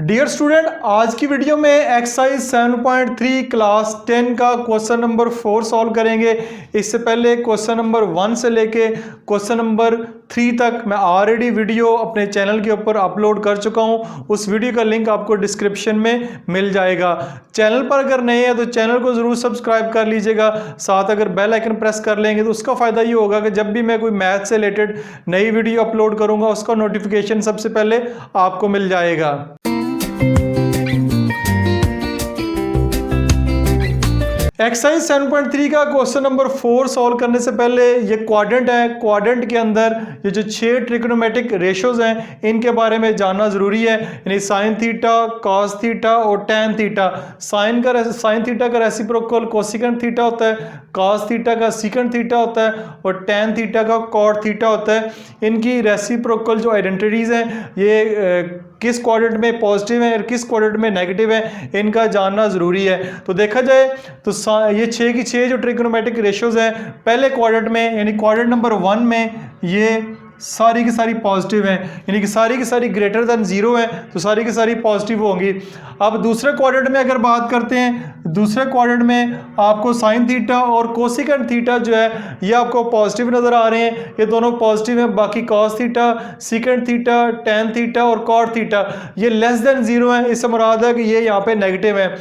Dear student, आज की video में एक्सरसाइज 7.3 क्लास 10 का क्वेश्चन नंबर 4 सॉल्व करेंगे। इससे पहले क्वेश्चन नंबर 1 से लेके क्वेश्चन नंबर 3 तक मैं ऑलरेडी वीडियो अपने चैनल के ऊपर अपलोड कर चुका हूं। उस वीडियो का लिंक आपको डिस्क्रिप्शन में मिल जाएगा। चैनल पर अगर नए हैं तो चैनल को ज़रूर सब्सक्राइब कर लीजिएगा। साथ अगर बेल आइकन प्रेस कर लेंगे तो उसका फ़ायदा ये होगा कि जब भी मैं कोई मैथ से रिलेटेड नई वीडियो अपलोड करूँगा उसका नोटिफिकेशन सबसे पहले आपको मिल जाएगा। एक्सरसाइज 7.3 का क्वेश्चन नंबर 4 सॉल्व करने से पहले ये क्वाड्रेंट है। क्वाड्रेंट के अंदर ये जो 6 ट्रिग्नोमेट्रिक रेशियोज हैं इनके बारे में जानना जरूरी है, यानी साइन थीटा, कॉस थीटा और टैन थीटा। साइन थीटा का रेसिप्रोकल कोसिकेंट थीटा होता है, कॉस थीटा का सीकेंट थीटा होता है और टैन थीटा का कॉट थीटा होता है। इनकी रेसिप्रोकल जो आइडेंटिटीज हैं ये किस क्वाड्रेंट में पॉजिटिव है और किस क्वाड्रेंट में नेगेटिव है इनका जानना जरूरी है। तो देखा जाए तो ये 6 की 6 जो ट्रिग्नोमेट्रिक रेशियोज हैं पहले क्वाड्रेंट में यानी क्वाड्रेंट नंबर 1 में ये सारी की सारी पॉजिटिव हैं, यानी कि सारी की सारी ग्रेटर देन 0 है तो सारी की सारी पॉजिटिव होंगी। अब दूसरे क्वाड्रेंट में अगर बात करते हैं, दूसरे क्वाड्रेंट में आपको साइन थीटा और कोसिकेंट थीटा जो है ये आपको पॉजिटिव नज़र आ रहे हैं, ये दोनों पॉजिटिव हैं। बाकी cos theta, secant theta, tan theta और कॉट थीटा ये लेस देन 0 है। इससे मुराद है कि ये यहाँ पे नेगेटिव है।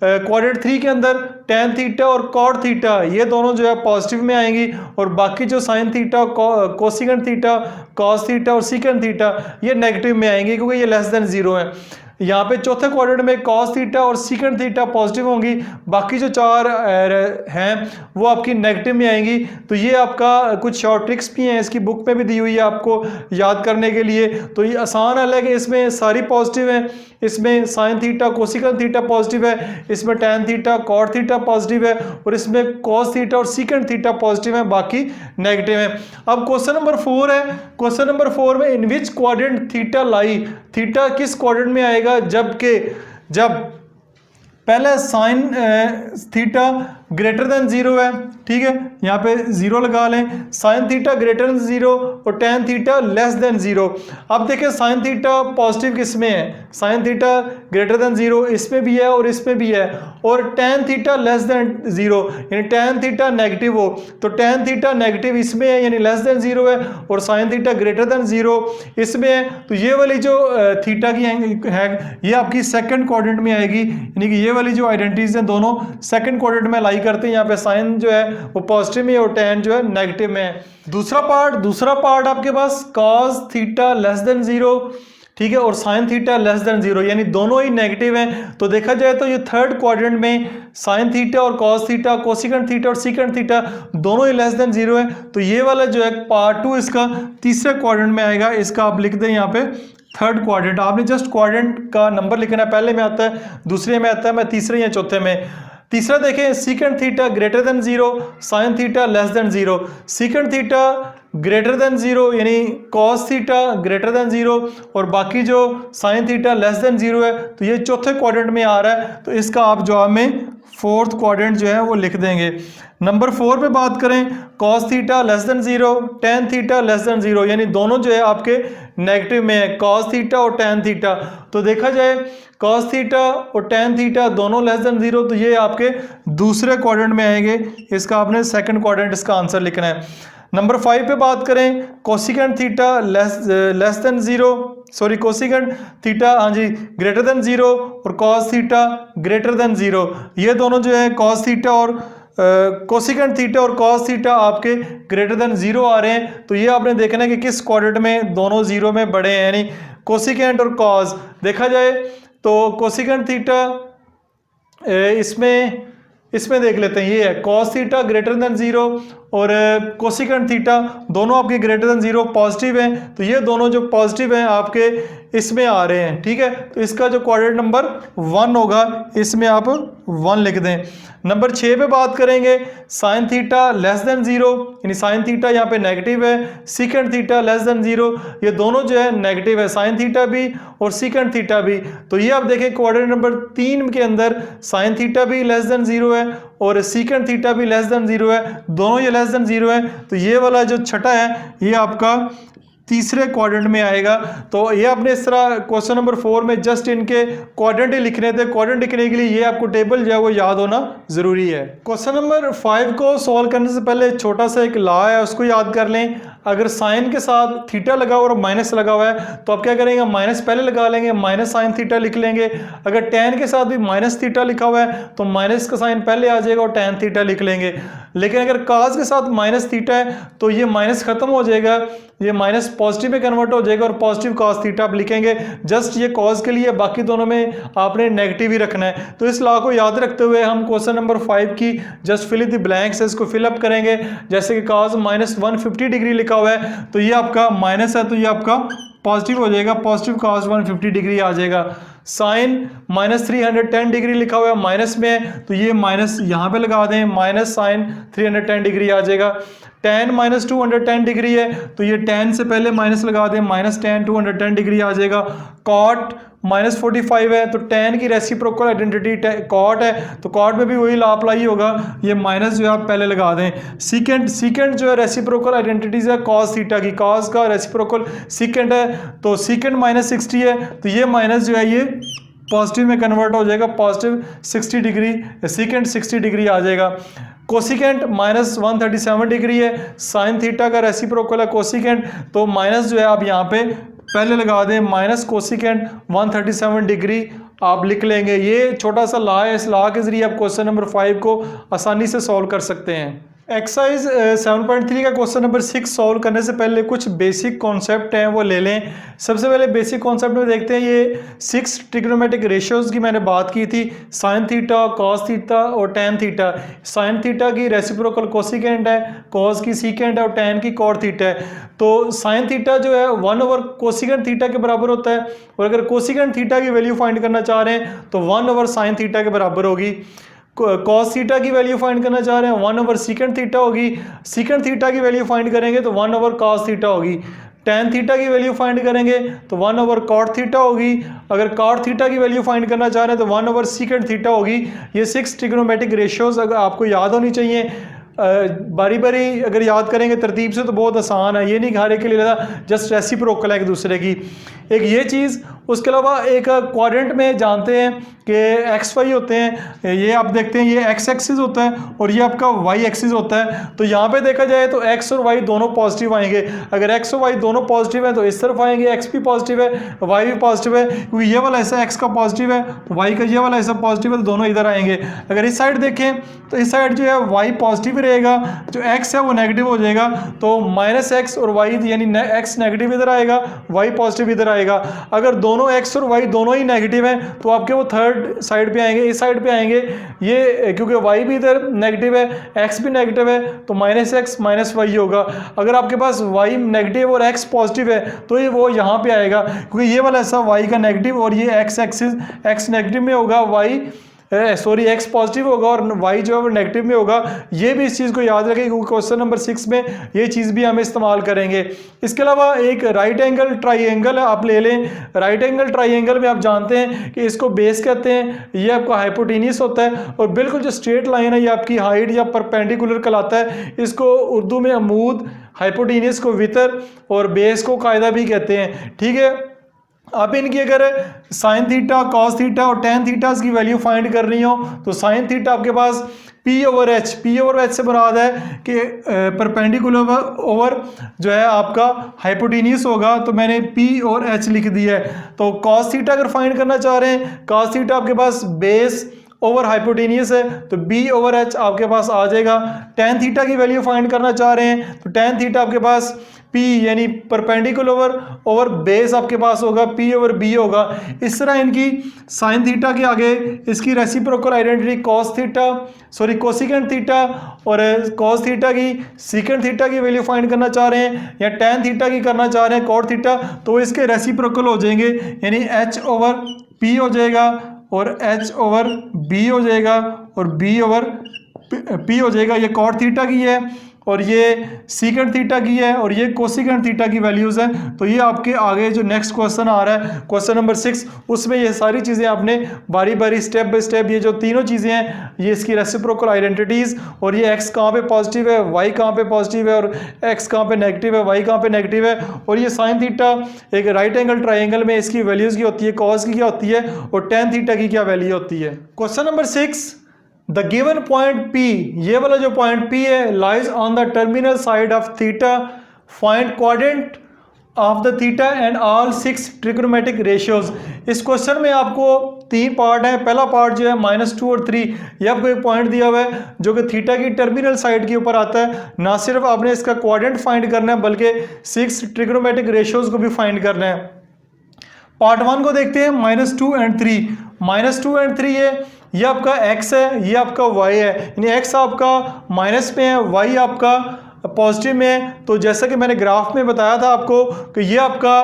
क्वाड्रेंट 3 के अंदर टैन थीटा और कॉट थीटा ये दोनों जो है पॉजिटिव में आएंगी और बाकी जो sign theta, cosecant theta, cos theta और सीकेंट थीटा ये नेगेटिव में आएंगी क्योंकि ये लेस देन 0 है। यहाँ पे चौथे क्वाड्रेंट में कॉस थीटा और सीकेंट थीटा पॉजिटिव होंगी, बाकी जो 4 हैं वो आपकी नेगेटिव में आएंगी। तो ये आपका कुछ शॉर्ट ट्रिक्स भी हैं, इसकी बुक में भी दी हुई है आपको याद करने के लिए। तो ये आसान हल है कि इसमें सारी पॉजिटिव हैं, इसमें sine theta, cosecant theta positive है, इसमें tan theta, cot theta positive है और इसमें कॉस थीटा और सीकेंट थीटा पॉजिटिव है, बाकी नेगेटिव है। अब क्वेश्चन नंबर 4 है। क्वेश्चन नंबर 4 में in which quadrant theta lie, theta किस क्वाड्रेंट में आएगा जब पहले साइन थीटा ग्रेटर देन 0 है, ठीक है, यहाँ पे 0 लगा लें। साइन थीटा ग्रेटर देन 0 और टैन थीटा लेस देन 0। अब देखें साइन थीटा पॉजिटिव किस में है, साइन थीटा ग्रेटर देन 0 इसमें भी है और इसमें भी है, और टैन थीटा लेस देन 0 यानी टैन थीटा नेगेटिव हो तो टैन थीटा नेगेटिव इसमें है यानी लेस देन 0 है, और साइन थीटा ग्रेटर देन 0 इसमें है। तो ये वाली जो थीटा की है ये आपकी सेकंड क्वाड्रेंट में आएगी, यानी कि ये वाली जो आइडेंटिटीज हैं दोनों सेकंड क्वाड्रेंट में लाई करते हैं। यहाँ पे साइन जो है वो पॉजिटिव में और टैन जो है नेगेटिव में है। दूसरा पार्ट आपके पास कॉस थीटा लेस देन 0, ठीक है, और साइन थीटा लेस देन 0 यानी दोनों ही नेगेटिव हैं। तो देखा जाए तो ये थर्ड क्वाड्रेंट में साइन थीटा और कॉस थीटा, कोसिकेंट थीटा और सीकेंट थीटा दोनों ही लेस देन 0 है। तो ये वाला जो है पार्ट 2 इसका तीसरे क्वाड्रेंट में आएगा, इसका आप लिख दें यहाँ पे थर्ड क्वाड्रेंट। आपने जस्ट क्वाड्रेंट का नंबर लिखना है, पहले में आता है, दूसरे में आता है, मैं तीसरे या चौथे में। तीसरा देखें secant theta greater than 0, sine theta less than 0। Secant theta greater than 0 यानी कॉस थीटा ग्रेटर देन 0 और बाकी जो साइन थीटा लेस देन 0 है तो ये चौथे क्वाड्रेंट में आ रहा है। तो इसका आप जवाब में फोर्थ क्वाड्रेंट जो है वो लिख देंगे। नंबर 4 पे बात करें, cos theta less than 0, tan theta less than 0 यानी दोनों जो है आपके नेगेटिव में है, कॉस थीटा और टैन थीटा। तो देखा जाए कॉस थीटा और टैन थीटा दोनों लेस देन 0 तो ये आपके दूसरे क्वाड्रेंट में आएंगे, इसका आपने सेकंड क्वाड्रेंट इसका आंसर लिखना है। नंबर 5 पे बात करें, cosecant theta less than 0, sorry cosecant theta हाँ जी ग्रेटर देन 0 और कॉस थीटा ग्रेटर देन 0, ये दोनों जो है कॉस थीटा और कोसिकेंट थीटा और कॉस थीटा आपके ग्रेटर देन 0 आ रहे हैं। तो ये आपने देखना है कि किस क्वाड्रेंट में दोनों 0 में बड़े हैं, यानी कोसिकेंट और कॉस। देखा जाए तो कोसिकेंट थीटा इसमें देख लेते हैं, ये है कॉस थीटा ग्रेटर देन 0 और कोसिकेंट थीटा दोनों आपके ग्रेटर देन 0 पॉजिटिव हैं। तो ये दोनों जो पॉजिटिव हैं आपके इसमें आ रहे हैं, ठीक है। तो इसका जो क्वाड्रेंट नंबर 1 होगा इसमें आप 1 लिख दें। नंबर 6 पे बात करेंगे, साइन थीटा लेस देन 0 यानी साइन थीटा यहाँ पे नेगेटिव है, सीकेंट थीटा लेस देन 0 ये दोनों जो है नेगेटिव है, साइन थीटा भी और सीकेंट थीटा भी। तो ये आप देखें क्वाड्रेंट नंबर 3 के अंदर साइन थीटा भी लेस देन 0 है और सीकेंट थीटा भी लेस देन 0 है, दोनों ये लेस देन 0 है। तो ये वाला जो छठा है ये आपका तीसरे क्वाड्रेंट में आएगा। तो ये आपने इस तरह क्वेश्चन नंबर 4 में जस्ट इनके क्वाड्रेंट ही लिखने थे। क्वाड्रेंट लिखने के लिए ये आपको टेबल जो है वो याद होना जरूरी है। क्वेश्चन नंबर 5 को सॉल्व करने से पहले छोटा सा एक लॉ है, उसको याद कर लें। अगर साइन के साथ थीटा लगा हुआ और माइनस लगा हुआ है तो आप क्या करेंगे, माइनस पहले लगा लेंगे, माइनस साइन थीटा लिख लेंगे। अगर टेन के साथ भी माइनस थीटा लिखा हुआ है तो माइनस का साइन पहले आ जाएगा और टेन थीटा लिख लेंगे। लेकिन अगर काज के साथ माइनस थीटा है तो ये माइनस खत्म हो जाएगा, ये माइनस पॉजिटिव में कन्वर्ट हो जाएगा और पॉजिटिव कॉस थीटा आप लिखेंगे। जस्ट ये कॉज के लिए, बाकी दोनों में आपने नेगेटिव ही रखना है। तो इस लॉ को याद रखते हुए हम क्वेश्चन नंबर 5 की just fill in the blanks है, इसको फिलअप करेंगे। जैसे कि कॉस माइनस 150 डिग्री लिखा हुआ है तो ये आपका माइनस है, तो ये आपका पॉजिटिव हो जाएगा, पॉजिटिव कॉस 150 डिग्री आ जाएगा। साइन माइनस 310 डिग्री लिखा हुआ है, माइनस में है तो ये माइनस यहाँ पे लगा दें, माइनस साइन 310 डिग्री आ जाएगा। टेन माइनस 210 डिग्री है तो ये टेन से पहले माइनस लगा दें, माइनस टेन 210 डिग्री आ जाएगा। कॉट माइनस 45 है तो टेन की रेसिप्रोकल आइडेंटिटी कॉट है तो कॉट में भी वही लॉ अप्लाई होगा, ये माइनस जो है आप पहले लगा दें। सीकेंड जो है रेसिप्रोकल आइडेंटिटीज है कॉस थीटा की, कॉस का रेसिप्रोकल सीकेंड है तो सीकेंड माइनस 60 है तो ये माइनस जो है ये पॉजिटिव में कन्वर्ट हो जाएगा, पॉजिटिव 60 डिग्री, सीकेंड 60 डिग्री आ जाएगा। कोसिकेंट माइनस 137 डिग्री है, साइन थीटा का रेसिप्रोकल है कोसिकेंट तो माइनस जो है आप यहाँ पे पहले लगा दें, माइनस कोसिकेंट 137 डिग्री आप लिख लेंगे। ये छोटा सा लॉ है, इस लॉ के जरिए आप क्वेश्चन नंबर 5 को आसानी से सॉल्व कर सकते हैं। एक्सरसाइज 7.3 का क्वेश्चन नंबर 6 सॉल्व करने से पहले कुछ बेसिक कॉन्सेप्ट हैं वो ले लें। सबसे पहले बेसिक कॉन्सेप्ट में देखते हैं, ये 6 ट्रिग्नोमेट्रिक रेशियोज की मैंने बात की थी, साइन थीटा, कॉस थीटा और टेन थीटा। साइन थीटा की रेसिप्रोकल कोसिकेंट है, कॉस की सीकेंट है और टेन की कॉट थीटा है। तो साइन थीटा जो है 1 ओवर कोसिकेंट थीटा के बराबर होता है और अगर कोसिकेंट थीटा की वैल्यू फाइंड करना चाह रहे हैं तो 1 ओवर साइन थीटा के बराबर होगी। कॉस थीटा की वैल्यू फाइंड करना चाह रहे हैं 1 ओवर सीकेंट थीटा होगी। सीकेंट थीटा की वैल्यू फाइंड करेंगे तो 1 ओवर कॉस थीटा होगी। टेन थीटा की वैल्यू फाइंड करेंगे तो 1 ओवर कॉट थीटा होगी। अगर कॉट थीटा की वैल्यू फाइंड करना चाह रहे हैं तो 1 ओवर सीकेंट थीटा होगी। ये 6 ट्रिग्नोमेट्रिक रेशियोज अगर आपको याद होनी चाहिए। बारी बारी अगर याद करेंगे तरतीब से तो बहुत आसान है, ये नहीं हर एक के लिए जस्ट रेसिप्रोकल है एक दूसरे की। एक ये चीज़, उसके अलावा एक क्वाड्रेंट में जानते हैं कि एक्स वाई होते हैं, ये आप देखते हैं ये एक्स एक्सिस होता है और ये आपका वाई एक्सिस होता है। तो यहाँ पे देखा जाए तो एक्स और वाई दोनों पॉजिटिव आएंगे। अगर एक्स और वाई दोनों पॉजिटिव है तो इस तरफ आएंगे, एक्स भी पॉजिटिव है वाई भी पॉजिटिव है, क्योंकि ये वाला ऐसा एक्स का पॉजिटिव है तो वाई का ये वाला ऐसा पॉजिटिव है तो दोनों इधर आएंगे। अगर इस साइड देखें तो इस साइड जो है वाई पॉजिटिव रहेगा, जो एक्स है वो नेगेटिव हो जाएगा। तो माइनस एक्स और वाई यानी एक्स नेगेटिव इधर आएगा, वाई पॉजिटिव इधर आएगा। अगर दोनों एक्स और वाई दोनों ही नेगेटिव हैं तो आपके वो थर्ड साइड पे आएंगे, इस साइड पे आएंगे। ये क्योंकि वाई भी इधर नेगेटिव है, एक्स भी नेगेटिव है तो माइनस एक्स माइनस वाई होगा। अगर आपके पास वाई नेगेटिव और एक्स पॉजिटिव है तो ये वो यहाँ पे आएगा, क्योंकि ये वाला ऐसा वाई का नेगेटिव और ये एक्स एक्सिस एक्स नेगेटिव में होगा, वाई एक्स पॉजिटिव होगा और वाई जो है वो नेगेटिव में होगा। ये भी इस चीज़ को याद रखें क्योंकि क्वेश्चन नंबर 6 में ये चीज़ भी हम इस्तेमाल करेंगे। इसके अलावा एक राइट एंगल ट्राइंगल आप ले लें। राइट एंगल ट्राइंगल में आप जानते हैं कि इसको बेस कहते हैं, ये आपका हाइपोटेनियस होता है और बिल्कुल जो स्ट्रेट लाइन है ये आपकी हाइट या परपेंडिकुलर कहलाता है। इसको उर्दू में अमूद, हाइपोटेनियस को वितर और बेस को कायदा भी कहते हैं। ठीक है, अब इनकी अगर साइन थीटा, कॉस थीटा और टेन थीटा की वैल्यू फाइंड करनी हो तो साइन थीटा आपके पास पी ओवर एच से मुराद है कि परपेंडिकुलर ओवर जो है आपका हाइपोटेनियस होगा, तो मैंने पी और एच लिख दिया है। तो कॉस थीटा अगर फाइंड करना चाह रहे हैं, कॉस थीटा आपके पास बेस ओवर हाइपोटेनियस है तो बी ओवर एच आपके पास आ जाएगा। टेन थीटा की वैल्यू फाइंड करना चाह रहे हैं तो टेन थीटा आपके पास पी यानी परपेंडिकुलर ओवर बेस आपके पास होगा, पी ओवर बी होगा। इस तरह इनकी साइन थीटा के आगे इसकी रेसिप्रोकल आइडेंटिटी कोसिकेंट थीटा और कॉस थीटा की सीकेंट थीटा की वैल्यू फाइंड करना चाह रहे हैं या टेन थीटा की करना चाह रहे हैं कॉट थीटा, तो इसके रेसिप्रोकल हो जाएंगे, यानी एच ओवर पी हो जाएगा और एच ओवर बी हो जाएगा और बी ओवर पी हो जाएगा। ये कॉट थीटा की है और ये सीकेंट थीटा की है और ये कोसिकेंट थीटा की वैल्यूज़ हैं। तो ये आपके आगे जो नेक्स्ट क्वेश्चन आ रहा है क्वेश्चन नंबर 6, उसमें ये सारी चीज़ें आपने बारी बारी स्टेप बाय स्टेप ये जो तीनों चीज़ें हैं ये इसकी रेसिप्रोकल आइडेंटिटीज़ और ये x कहाँ पे पॉजिटिव है, y कहाँ पे पॉजिटिव है और x कहाँ पे नेगेटिव है, y कहाँ पे नेगेटिव है, और ये साइन थीटा एक राइट एंगल ट्राइंगल में इसकी वैल्यूज़ की होती है, कॉस की क्या होती है और टेन थीटा की क्या वैल्यू होती है। Question number 6, the given point P, ये वाला जो पॉइंट P है lies on the terminal side of theta, find quadrant of the theta and all 6 trigonometric ratios. इस क्वेश्चन में आपको 3 पार्ट है। पहला पार्ट जो है -2 और 3, ये आपको एक पॉइंट दिया हुआ है जो कि थीटा की टर्मिनल साइड के ऊपर आता है। ना सिर्फ आपने इसका क्वाड्रेंट फाइंड करना है बल्कि 6 ट्रिग्नोमेट्रिक रेशियोज को भी फाइंड करना है। पार्ट 1 को देखते हैं, -2 एंड 3। -2 एंड 3 ये आपका x है, ये आपका y है, यानी x आपका माइनस में है, y आपका पॉजिटिव में है। तो जैसा कि मैंने ग्राफ में बताया था आपको कि ये आपका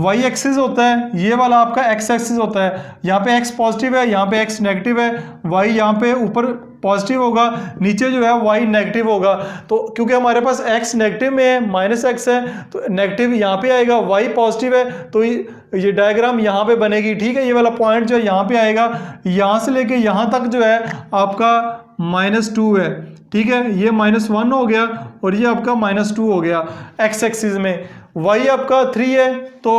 y एक्सिस होता है, ये वाला आपका x एक्सिस होता है। यहाँ पे x पॉजिटिव है, यहाँ पे x नेगेटिव है, y यहाँ पे ऊपर पॉजिटिव होगा, नीचे जो है y नेगेटिव होगा। तो क्योंकि हमारे पास x नेगेटिव में है, -x है, तो नेगेटिव यहाँ पे आएगा, y पॉजिटिव है तो ये डायग्राम यहाँ पे बनेगी। ठीक है, ये वाला पॉइंट जो है यहाँ पे आएगा, यहाँ से लेके यहाँ तक जो है आपका -2 है। ठीक है, ये -1 हो गया और ये आपका -2 हो गया x एक्सिस में। y आपका 3 है तो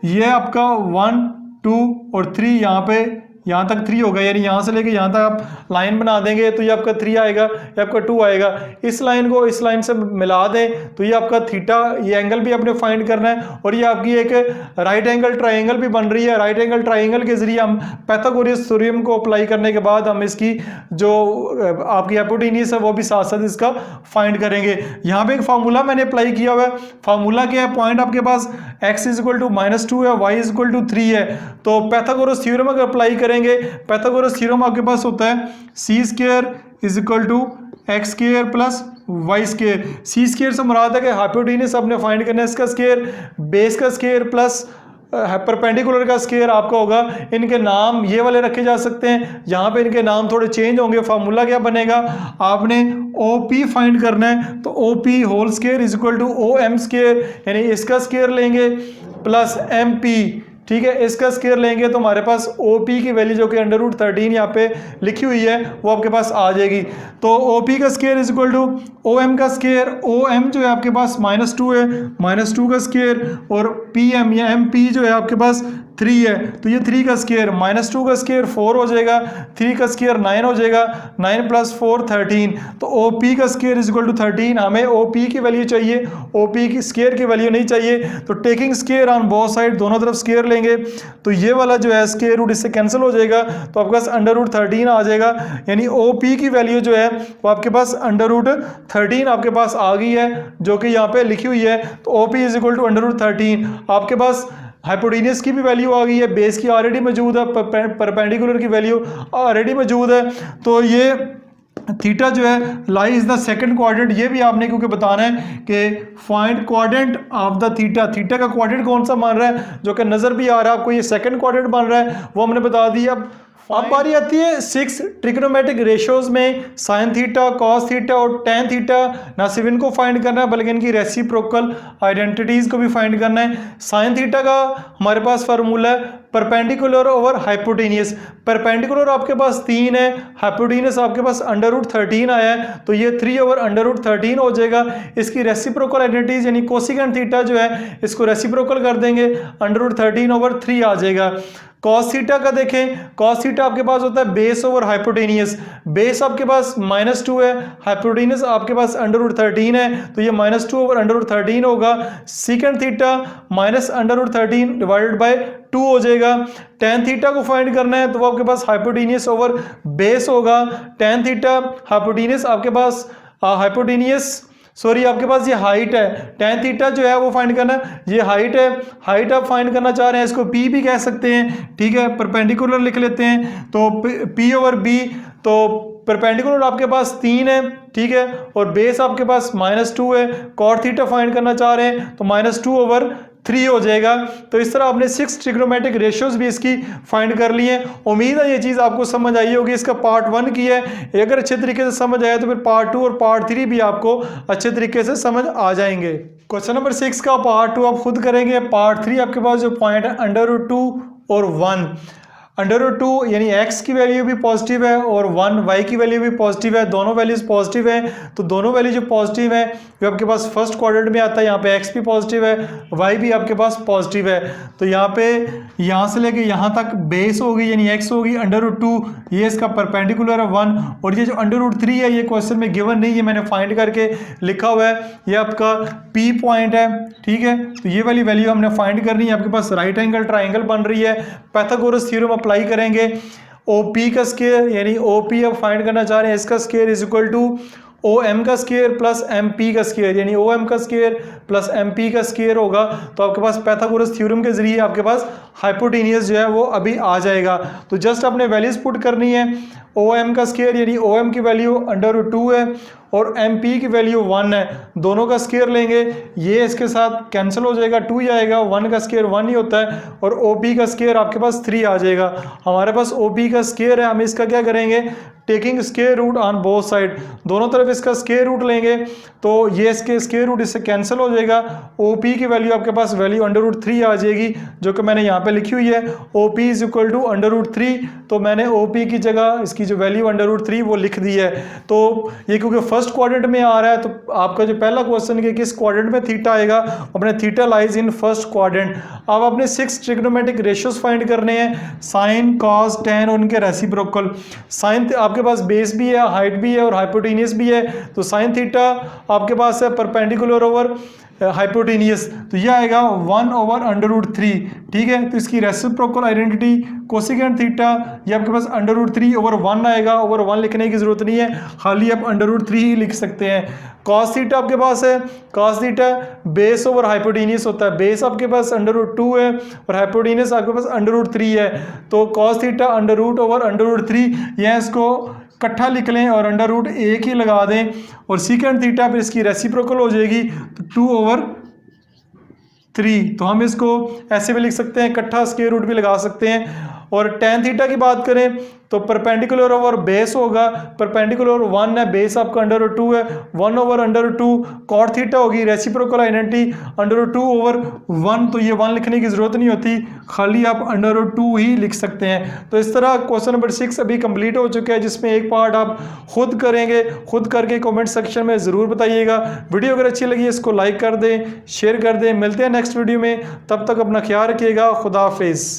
ये आपका 1 2 और 3 यहाँ तक 3 होगा, यानी यहाँ से लेके यहाँ तक आप लाइन बना देंगे तो ये आपका 3 आएगा, ये आपका 2 आएगा। इस लाइन को इस लाइन से मिला दें तो ये आपका थीटा, ये एंगल भी आपने फाइंड करना है और ये आपकी एक राइट एंगल ट्राइंगल भी बन रही है। राइट एंगल ट्राइंगल के जरिए हम पाइथागोरस थ्योरम को अप्लाई करने के बाद हम इसकी जो आपकी हाइपोटेन्यूज है वो भी साथ साथ इसका फाइंड करेंगे। यहाँ पे एक फार्मूला मैंने अप्लाई किया हुआ है। फार्मूला क्या है, पॉइंट आपके पास x = -2 है, y = 3 है। तो पाइथागोरस थ्योरम अगर अप्लाई करेंगे, पाइथागोरस थ्योरम आपके पास होता है c² = x² + y²। c² से मुराद है कि हाइपोटेन्यूज आपने फाइंड करना है, इसका स्क्वायर, बेस का स्क्वायर प्लस परपेंडिकुलर का स्क्वायर आपका होगा। इनके नाम ये वाले रखे जा सकते हैं, यहाँ पे इनके नाम थोड़े चेंज होंगे। फार्मूला क्या बनेगा, आपने OP फाइंड करना है तो OP होल स्क्वायर = OM², यानी इसका स्क्वायर लेंगे प्लस MP। ठीक है, इसका स्क्वायर लेंगे तो हमारे पास OP की वैल्यू जो कि √13 यहाँ पे लिखी हुई है वो आपके पास आ जाएगी। तो OP का स्क्वायर = OM का स्क्वायर, OM जो है आपके पास -2 है, -2 का स्क्वायर, और PM या MP जो है आपके पास 3 है तो ये 3 का स्क्वायर, -2 का स्क्वायर 4 हो जाएगा, 3 का स्क्वायर 9 हो जाएगा, 9 + 4 13। तो OP का स्क्वायर = 13। हमें OP की वैल्यू चाहिए, OP की स्क्वायर की वैल्यू नहीं चाहिए। तो taking square on both side, दोनों तरफ स्क्वायर लेंगे तो ये वाला जो है स्क्वायर रूट इससे कैंसिल हो जाएगा तो आपके पास √13 आ जाएगा। यानी OP की वैल्यू जो है वो आपके पास √13 आपके पास आ गई है जो कि यहाँ पे लिखी हुई है। तो OP = √13। आपके पास हाइपोटेन्यूज की भी वैल्यू आ गई है, बेस की ऑलरेडी मौजूद है, परपेंडिकुलर की वैल्यू ऑलरेडी मौजूद है। तो ये थीटा जो है लाइज द सेकंड क्वाड्रेंट, ये भी आपने क्योंकि बताना है कि find quadrant of the theta. Theta का क्वाड्रेंट कौन सा मान रहा है, जो कि नजर भी आ रहा है आपको, ये सेकंड क्वाड्रेंट बन रहा है, वो हमने बता दिया। अब बारी आती है 6 ट्रिग्नोमेट्रिक रेशियोज में, साइन थीटा, कॉस थीटा और टेन थीटा। ना सिर्फ इनको फाइंड करना है बल्कि इनकी रेसिप्रोकल आइडेंटिटीज को भी फाइंड करना है। साइन थीटा का हमारे पास फार्मूला है परपेंडिकुलर ओवर हाइपोटेनियस। परपेंडिकुलर आपके पास 3 है, हाइपोटेनियस आपके पास √13 आया है तो ये 3/√13 हो जाएगा। इसकी रेसिप्रोकल आइडेंटिटीज यानी कोसिकेंट थीटा जो है इसको रेसिप्रोकल कर देंगे, √13/3 आ जाएगा। कॉस थीटा का देखें, कॉस थीटा आपके पास होता है बेस ओवर हाइपोटेनियस। बेस आपके पास -2 है, हाइपोटेनियस आपके पास √13 है तो ये -2/√13 होगा। सीकेंट थीटा -√13 / 2 हो जाएगा। टेन थीटा को फाइंड करना है तो वो आपके पास हाइपोटेनियस ओवर बेस होगा। टेन थीटा हाइपोटेनियस आपके पास आपके पास ये हाइट है, टेन थीटा जो है वो फाइंड करना है, ये हाइट है, हाइट आप फाइंड करना चाह रहे हैं, इसको P भी कह सकते हैं। ठीक है, परपेंडिकुलर लिख लेते हैं तो P/B। तो परपेंडिकुलर आपके पास 3 है, ठीक है, और बेस आपके पास -2 है। कॉट थीटा फाइंड करना चाह रहे हैं तो -2/3 3 हो जाएगा। तो इस तरह आपने 6 ट्रिग्नोमेट्रिक रेशियोज भी इसकी फाइंड कर ली है। उम्मीद है ये चीज़ आपको समझ आई होगी। इसका पार्ट 1 की है, अगर अच्छे तरीके से समझ आया तो फिर पार्ट 2 और पार्ट 3 भी आपको अच्छे तरीके से समझ आ जाएंगे। क्वेश्चन नंबर 6 का पार्ट 2 आप खुद करेंगे। पार्ट 3 आपके पास जो पॉइंट है √2 और 1। √2 यानी x की वैल्यू भी पॉजिटिव है और 1 y की वैल्यू भी पॉजिटिव है, दोनों वैल्यूज पॉजिटिव है। तो दोनों वैल्यू जो पॉजिटिव है वो आपके पास फर्स्ट क्वाड्रेंट में आता है। यहाँ पे x भी पॉजिटिव है, y भी आपके पास पॉजिटिव है। तो यहाँ पे यहाँ से लेके यहाँ तक बेस होगी यानी x होगी √2, ये इसका परपेंडिकुलर है 1। और ये जो √3 है ये क्वेश्चन में गिवन नहीं है, मैंने फाइंड करके लिखा हुआ है। ये आपका P पॉइंट है, ठीक है। तो ये वाली वैल्यू हमने फाइंड करनी है। आपके पास राइट एंगल ट्राइंगल बन रही है, पाइथागोरस थ्योरम अप्लाई करेंगे। OP का स्क्वायर यानी OP अब फाइंड करना चाह रहे हैं, इसका square is equal to OM का स्क्वायर प्लस MP का स्क्वायर यानी OM का स्क्वायर प्लस MP का स्क्वायर होगा। तो आपके पास पाइथागोरस थ्योरम के जरिए आपके पास हाइपोटेनियस जो है वो अभी आ जाएगा। तो जस्ट आपने वैल्यूज पुट करनी है। OM का स्क्वायर यानी OM की वैल्यू √2 है और MP की वैल्यू 1 है, दोनों का स्क्वायर लेंगे, ये इसके साथ कैंसिल हो जाएगा, 2 ही आएगा, 1 का स्क्वायर 1 ही होता है और OP का स्क्वायर आपके पास 3 आ जाएगा। हमारे पास OP का स्क्वायर है, हम इसका क्या करेंगे, taking square root on both side, दोनों तरफ इसका स्क्वायर रूट लेंगे तो ये इसके स्क्वायर रूट इससे कैंसिल हो जाएगा। OP की वैल्यू आपके पास वैल्यू √3 आ जाएगी जो कि मैंने यहाँ पे लिखी हुई है, OP इज इक्वल टू √3। तो मैंने OP की जगह इसकी जो वैल्यू √3 वो लिख दी है। तो ये क्योंकि फर्स्ट क्वाड्रेंट में आ रहा है तो आपका जो पहला क्वेश्चन है कि किस क्वाड्रेंट में थीटा आएगा, अपने theta lies in first quadrant. अब आपने 6 ट्रिग्नोमेट्रिक रेशियोज फाइंड करने हैं, साइन कॉस टेन और उनके रेसिप्रोकल। साइन आपके पास बेस भी है, हाइट भी है और हाइपोटेनियस भी है। तो साइन थीटा आपके पास है परपेंडिकुलर ओवर हाइपोटेनियस, तो ये आएगा 1/√3, ठीक है। तो इसकी रेसिप्रोकल आइडेंटिटी कोसेकेंट थीटा ये आपके पास √3/1 आएगा। ओवर 1 लिखने की जरूरत नहीं है, खाली आप √3 ही लिख सकते हैं। कॉस थीटा आपके पास है, cos theta base over hypotenuse होता है, बेस आपके पास √2 है और हाइपोटेनियस आपके पास √3 है। तो कॉस थीटा √√3 यह इसको इकट्ठा लिख लें और √1 ही लगा दें और सीकेंट थीटा फिर इसकी रेसिप्रोकल हो जाएगी तो 2/3। तो हम इसको ऐसे भी लिख सकते हैं, इकट्ठा स्क्वायर रूट भी लगा सकते हैं। और टेन थीटा की बात करें तो परपेंडिकुलर ओवर बेस होगा, परपेंडिकुलर 1 है, बेस आपका √2 है, 1/√2। कॉट थीटा होगी रेसिप्रोकल आइडेंटिटी √2/1, तो ये 1 लिखने की जरूरत नहीं होती, खाली आप √2 ही लिख सकते हैं। तो इस तरह क्वेश्चन नंबर 6 अभी कंप्लीट हो चुका है, जिसमें एक पार्ट आप खुद करेंगे, खुद करके कमेंट सेक्शन में ज़रूर बताइएगा। वीडियो अगर अच्छी लगी इसको लाइक कर दें, शेयर कर दें। मिलते हैं नेक्स्ट वीडियो में, तब तक अपना ख्याल रखिएगा। खुदा हाफिज़।